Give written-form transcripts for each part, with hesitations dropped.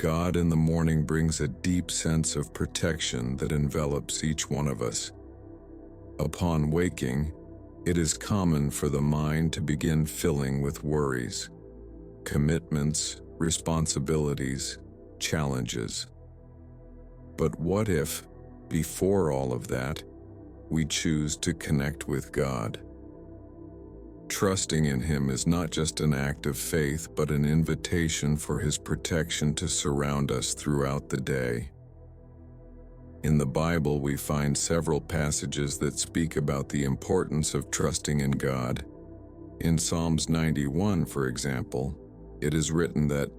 God in the morning brings a deep sense of protection that envelops each one of us. Upon waking, it is common for the mind to begin filling with worries, commitments, responsibilities, challenges. But what if, before all of that, we choose to connect with God? Trusting in Him is not just an act of faith, but an invitation for His protection to surround us throughout the day. In the Bible, we find several passages that speak about the importance of trusting in God. In Psalms 91, for example, it is written that,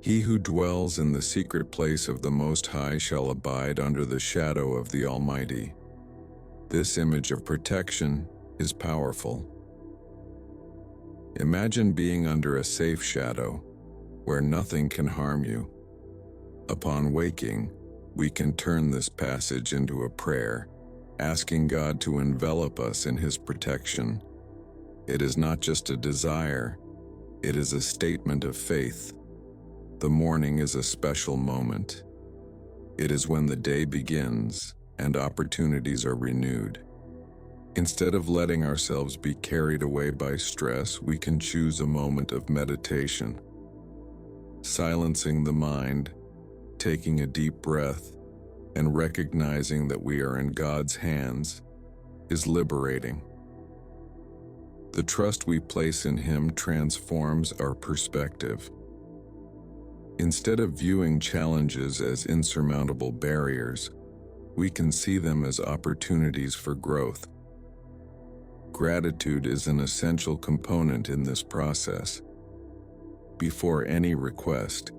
"He who dwells in the secret place of the Most High shall abide under the shadow of the Almighty." This image of protection is powerful. Imagine being under a safe shadow, where nothing can harm you. Upon waking, we can turn this passage into a prayer, asking God to envelop us in His protection. It is not just a desire, it is a statement of faith. The morning is a special moment. It is when the day begins and opportunities are renewed. Instead of letting ourselves be carried away by stress, we can choose a moment of meditation. Silencing the mind, taking a deep breath, and recognizing that we are in God's hands is liberating. The trust we place in Him transforms our perspective. Instead of viewing challenges as insurmountable barriers, we can see them as opportunities for growth. Gratitude is an essential component in this process. Before any request,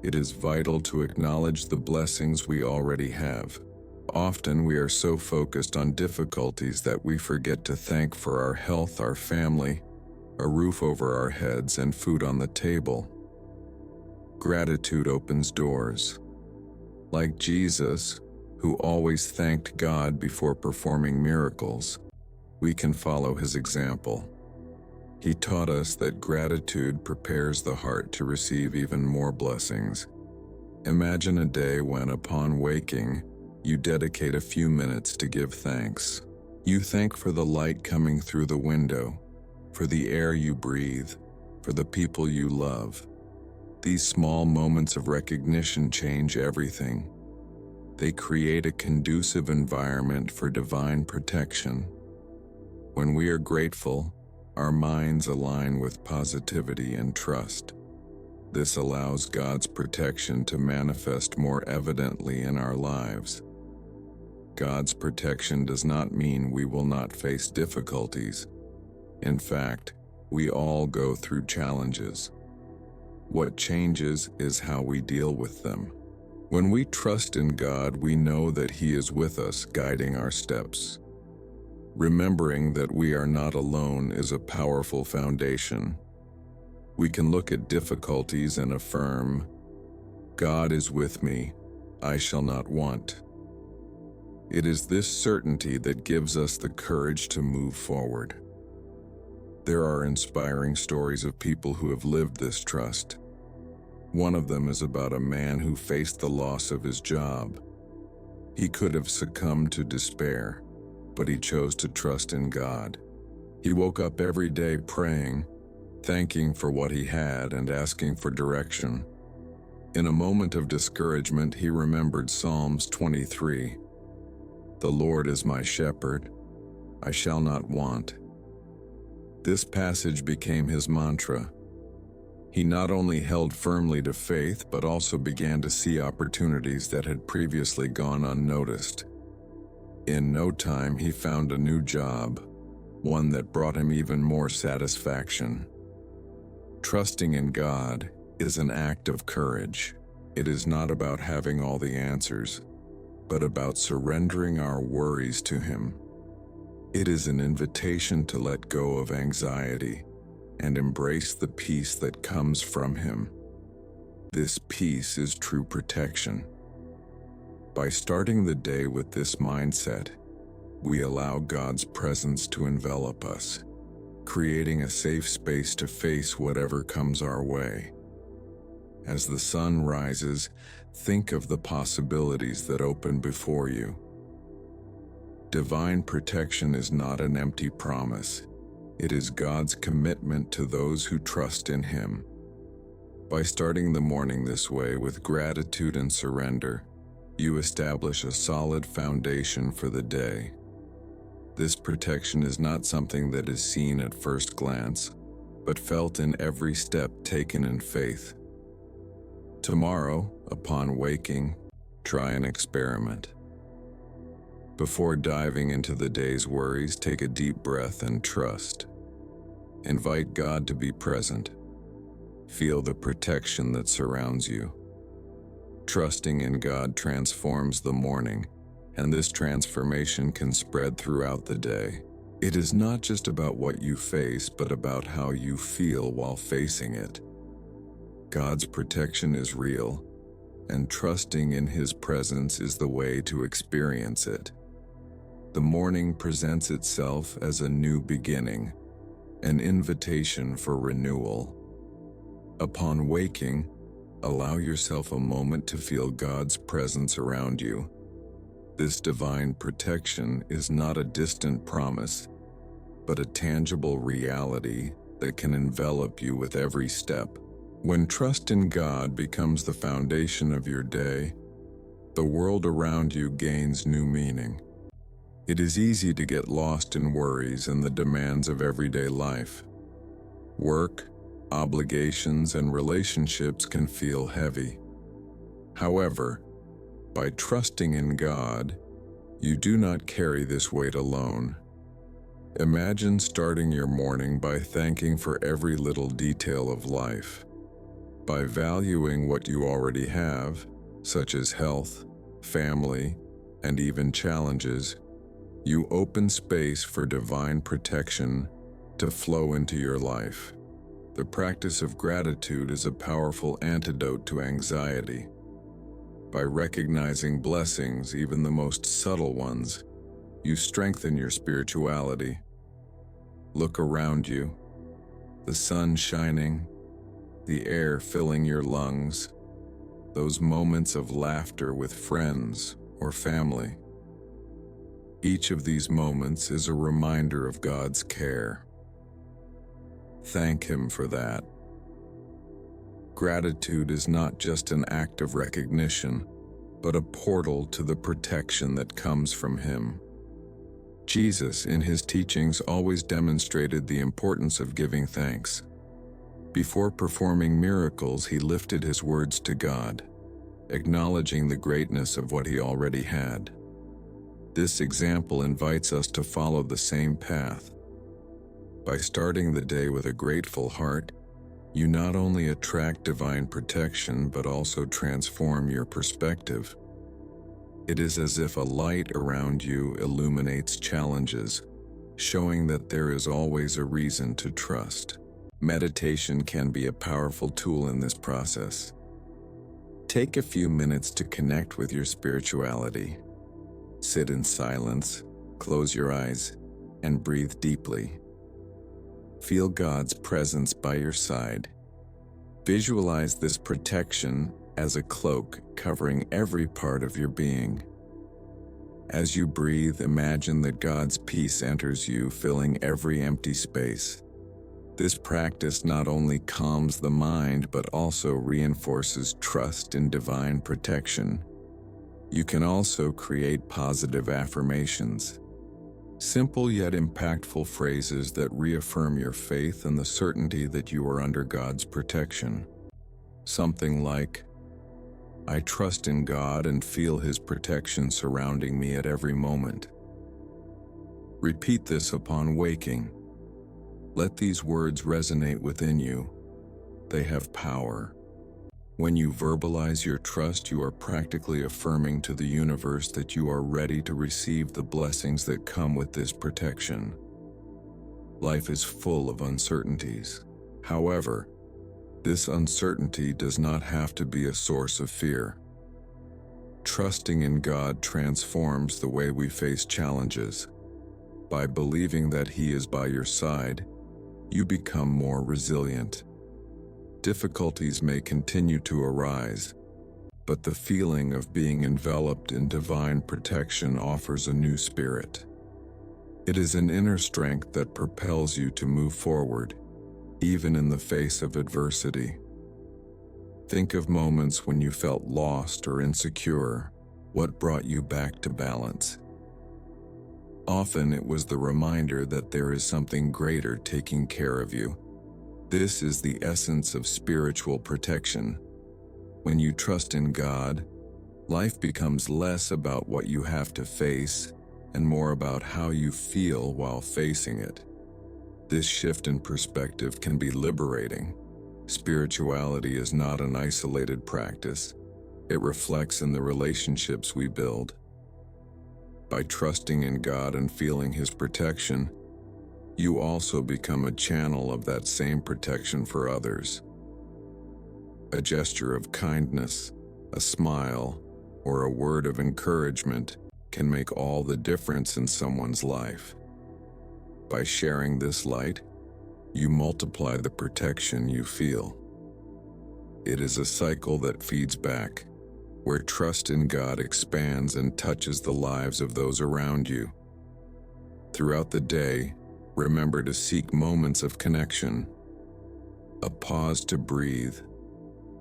it is vital to acknowledge the blessings we already have. Often we are so focused on difficulties that we forget to thank for our health, our family, a roof over our heads, and food on the table. Gratitude opens doors. Like Jesus, who always thanked God before performing miracles, we can follow His example. He taught us that gratitude prepares the heart to receive even more blessings. Imagine a day when, upon waking, you dedicate a few minutes to give thanks. You thank for the light coming through the window, for the air you breathe, for the people you love. These small moments of recognition change everything. They create a conducive environment for divine protection. When we are grateful, our minds align with positivity and trust. This allows God's protection to manifest more evidently in our lives. God's protection does not mean we will not face difficulties. In fact, we all go through challenges. What changes is how we deal with them. When we trust in God, we know that He is with us, guiding our steps. Remembering that we are not alone is a powerful foundation. We can look at difficulties and affirm, "God is with me, I shall not want." It is this certainty that gives us the courage to move forward. There are inspiring stories of people who have lived this trust. One of them is about a man who faced the loss of his job. He could have succumbed to despair, but he chose to trust in God. He woke up every day praying, thanking for what he had and asking for direction. In a moment of discouragement, he remembered Psalms 23. "The Lord is my shepherd, I shall not want." This passage became his mantra. He not only held firmly to faith, but also began to see opportunities that had previously gone unnoticed. In no time, he found a new job, one that brought him even more satisfaction. Trusting in God is an act of courage. It is not about having all the answers, but about surrendering our worries to Him. It is an invitation to let go of anxiety and embrace the peace that comes from Him. This peace is true protection. By starting the day with this mindset, we allow God's presence to envelop us, creating a safe space to face whatever comes our way. As the sun rises, think of the possibilities that open before you. Divine protection is not an empty promise. It is God's commitment to those who trust in Him. By starting the morning this way with gratitude and surrender, you establish a solid foundation for the day. This protection is not something that is seen at first glance, but felt in every step taken in faith. Tomorrow, upon waking, try an experiment. Before diving into the day's worries, take a deep breath and trust. Invite God to be present. Feel the protection that surrounds you. Trusting in God transforms the morning, and this transformation can spread throughout the day. It is not just about what you face, but about how you feel while facing it. God's protection is real, and trusting in His presence is the way to experience it. The morning presents itself as a new beginning, an invitation for renewal. Upon waking, allow yourself a moment to feel God's presence around you. This divine protection is not a distant promise, but a tangible reality that can envelop you with every step. When trust in God becomes the foundation of your day, the world around you gains new meaning. It is easy to get lost in worries and the demands of everyday life. Work, obligations, and relationships can feel heavy. However, by trusting in God, you do not carry this weight alone. Imagine starting your morning by thanking for every little detail of life. By valuing what you already have, such as health, family, and even challenges, you open space for divine protection to flow into your life. The practice of gratitude is a powerful antidote to anxiety. By recognizing blessings, even the most subtle ones, you strengthen your spirituality. Look around you, the sun shining, the air filling your lungs, those moments of laughter with friends or family. Each of these moments is a reminder of God's care. Thank Him for that. Gratitude is not just an act of recognition, but a portal to the protection that comes from Him. Jesus, in His teachings, always demonstrated the importance of giving thanks. Before performing miracles, He lifted His words to God, acknowledging the greatness of what He already had. This example invites us to follow the same path. By starting the day with a grateful heart, you not only attract divine protection but also transform your perspective. It is as if a light around you illuminates challenges, showing that there is always a reason to trust. Meditation can be a powerful tool in this process. Take a few minutes to connect with your spirituality. Sit in silence, close your eyes, and breathe deeply. Feel God's presence by your side. Visualize this protection as a cloak covering every part of your being. As you breathe, imagine that God's peace enters you, filling every empty space. This practice not only calms the mind but also reinforces trust in divine protection. You can also create positive affirmations, simple yet impactful phrases that reaffirm your faith and the certainty that you are under God's protection. Something like, "I trust in God and feel His protection surrounding me at every moment." Repeat this upon waking. Let these words resonate within you. They have power. When you verbalize your trust, you are practically affirming to the universe that you are ready to receive the blessings that come with this protection. Life is full of uncertainties. However, this uncertainty does not have to be a source of fear. Trusting in God transforms the way we face challenges. By believing that He is by your side, you become more resilient. Difficulties may continue to arise, but the feeling of being enveloped in divine protection offers a new spirit. It is an inner strength that propels you to move forward, even in the face of adversity. Think of moments when you felt lost or insecure. What brought you back to balance? Often it was the reminder that there is something greater taking care of you. This is the essence of spiritual protection. When you trust in God, life becomes less about what you have to face and more about how you feel while facing it. This shift in perspective can be liberating. Spirituality is not an isolated practice. It reflects in the relationships we build. By trusting in God and feeling His protection, you also become a channel of that same protection for others. A gesture of kindness, a smile, or a word of encouragement can make all the difference in someone's life. By sharing this light, you multiply the protection you feel. It is a cycle that feeds back, where trust in God expands and touches the lives of those around you. Throughout the day, remember to seek moments of connection, a pause to breathe,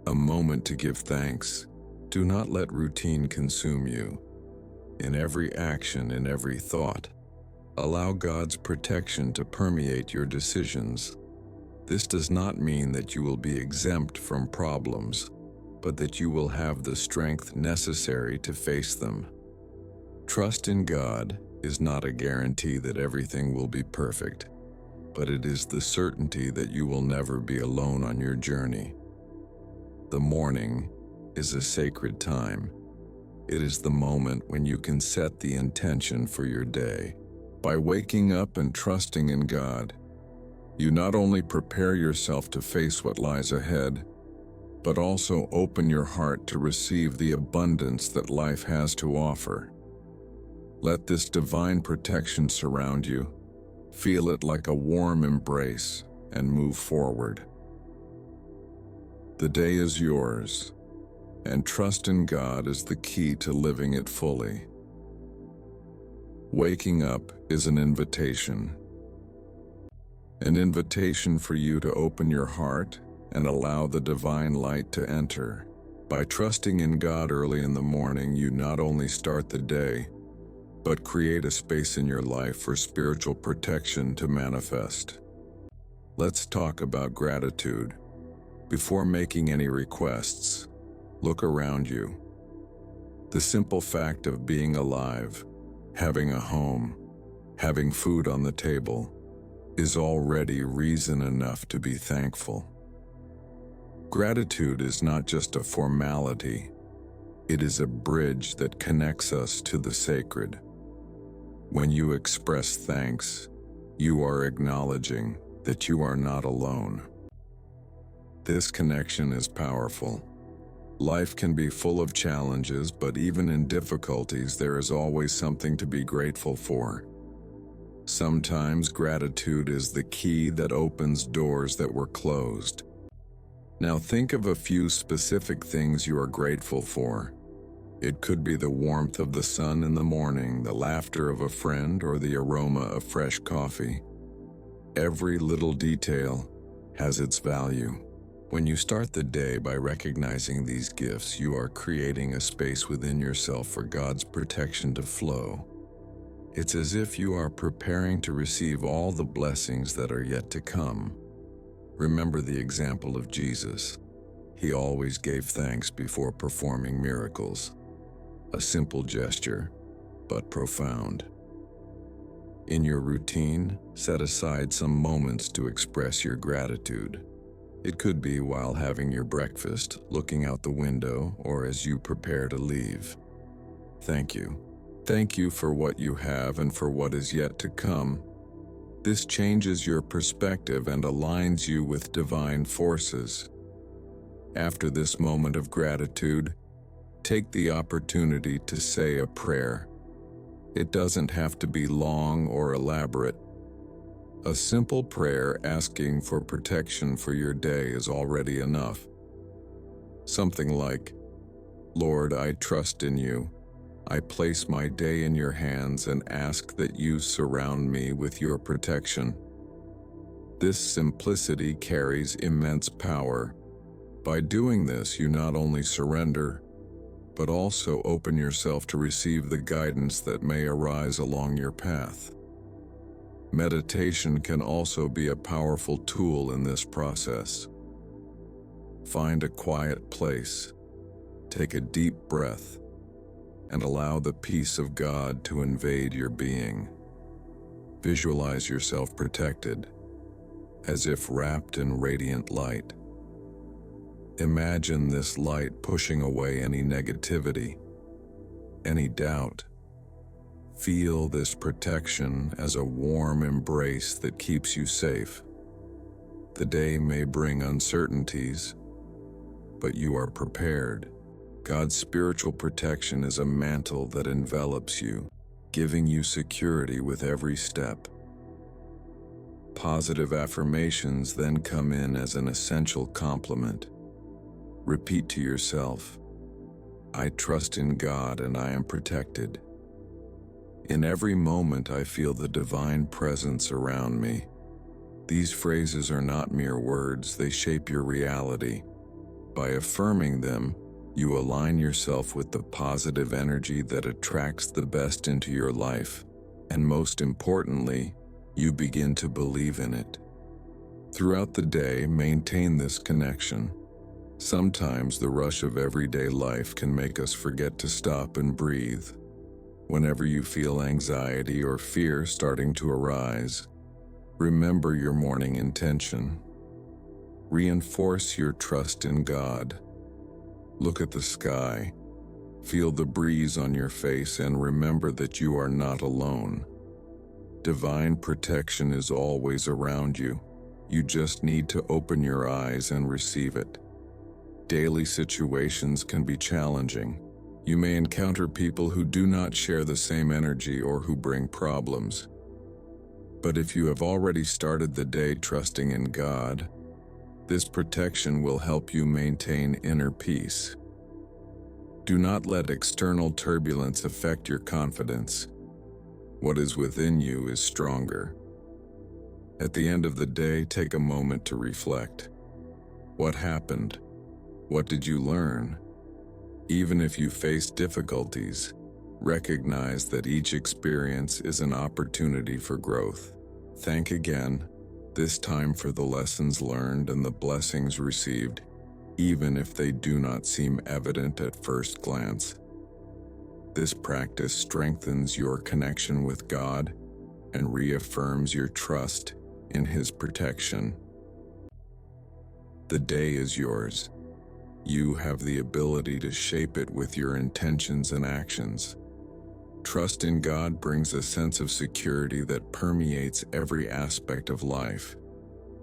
a moment to give thanks. Do not let routine consume you. In every action, in every thought, allow God's protection to permeate your decisions. This does not mean that you will be exempt from problems, but that you will have the strength necessary to face them. Trust in God is not a guarantee that everything will be perfect, but it is the certainty that you will never be alone on your journey. The morning is a sacred time. It is the moment when you can set the intention for your day. By waking up and trusting in God, you not only prepare yourself to face what lies ahead, but also open your heart to receive the abundance that life has to offer. Let this divine protection surround you. Feel it like a warm embrace and move forward. The day is yours, and trust in God is the key to living it fully. Waking up is an invitation for you to open your heart and allow the divine light to enter. By trusting in God early in the morning, you not only start the day, but create a space in your life for spiritual protection to manifest. Let's talk about gratitude. Before making any requests, look around you. The simple fact of being alive, having a home, having food on the table, is already reason enough to be thankful. Gratitude is not just a formality, it is a bridge that connects us to the sacred. When you express thanks, you are acknowledging that you are not alone. This connection is powerful. Life can be full of challenges, but even in difficulties, there is always something to be grateful for. Sometimes gratitude is the key that opens doors that were closed. Now think of a few specific things you are grateful for. It could be the warmth of the sun in the morning, the laughter of a friend, or the aroma of fresh coffee. Every little detail has its value. When you start the day by recognizing these gifts, you are creating a space within yourself for God's protection to flow. It's as if you are preparing to receive all the blessings that are yet to come. Remember the example of Jesus. He always gave thanks before performing miracles. A simple gesture, but profound. In your routine, set aside some moments to express your gratitude. It could be while having your breakfast, looking out the window, or as you prepare to leave. Thank you. Thank you for what you have and for what is yet to come. This changes your perspective and aligns you with divine forces. After this moment of gratitude, take the opportunity to say a prayer. It doesn't have to be long or elaborate. A simple prayer asking for protection for your day is already enough. Something like, "Lord, I trust in you. I place my day in your hands and ask that you surround me with your protection." This simplicity carries immense power. By doing this, you not only surrender, but also open yourself to receive the guidance that may arise along your path. Meditation can also be a powerful tool in this process. Find a quiet place, take a deep breath, and allow the peace of God to invade your being. Visualize yourself protected, as if wrapped in radiant light. Imagine this light pushing away any negativity, any doubt. Feel this protection as a warm embrace that keeps you safe. The day may bring uncertainties, but you are prepared. God's spiritual protection is a mantle that envelops you, giving you security with every step. Positive affirmations then come in as an essential complement. Repeat to yourself, "I trust in God and I am protected. In every moment I feel the divine presence around me." These phrases are not mere words, they shape your reality. By affirming them, you align yourself with the positive energy that attracts the best into your life, and most importantly, you begin to believe in it. Throughout the day, maintain this connection. Sometimes the rush of everyday life can make us forget to stop and breathe. Whenever you feel anxiety or fear starting to arise, remember your morning intention. Reinforce your trust in God. Look at the sky, feel the breeze on your face, and remember that you are not alone. Divine protection is always around you. You just need to open your eyes and receive it. Daily situations can be challenging. You may encounter people who do not share the same energy or who bring problems. But if you have already started the day trusting in God, this protection will help you maintain inner peace. Do not let external turbulence affect your confidence. What is within you is stronger. At the end of the day, take a moment to reflect. What happened? What did you learn? Even if you face difficulties, recognize that each experience is an opportunity for growth. Thank again, this time, for the lessons learned and the blessings received, even if they do not seem evident at first glance. This practice strengthens your connection with God and reaffirms your trust in His protection. The day is yours. You have the ability to shape it with your intentions and actions. Trust in God brings a sense of security that permeates every aspect of life.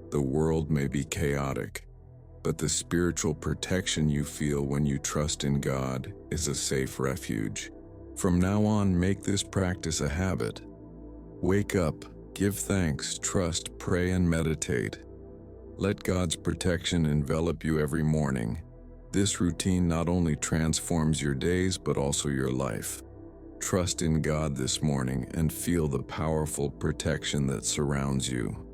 The world may be chaotic, but the spiritual protection you feel when you trust in God is a safe refuge. From now on, make this practice a habit. Wake up, give thanks, trust, pray, and meditate. Let God's protection envelop you every morning. This routine not only transforms your days, but also your life. Trust in God this morning and feel the powerful protection that surrounds you.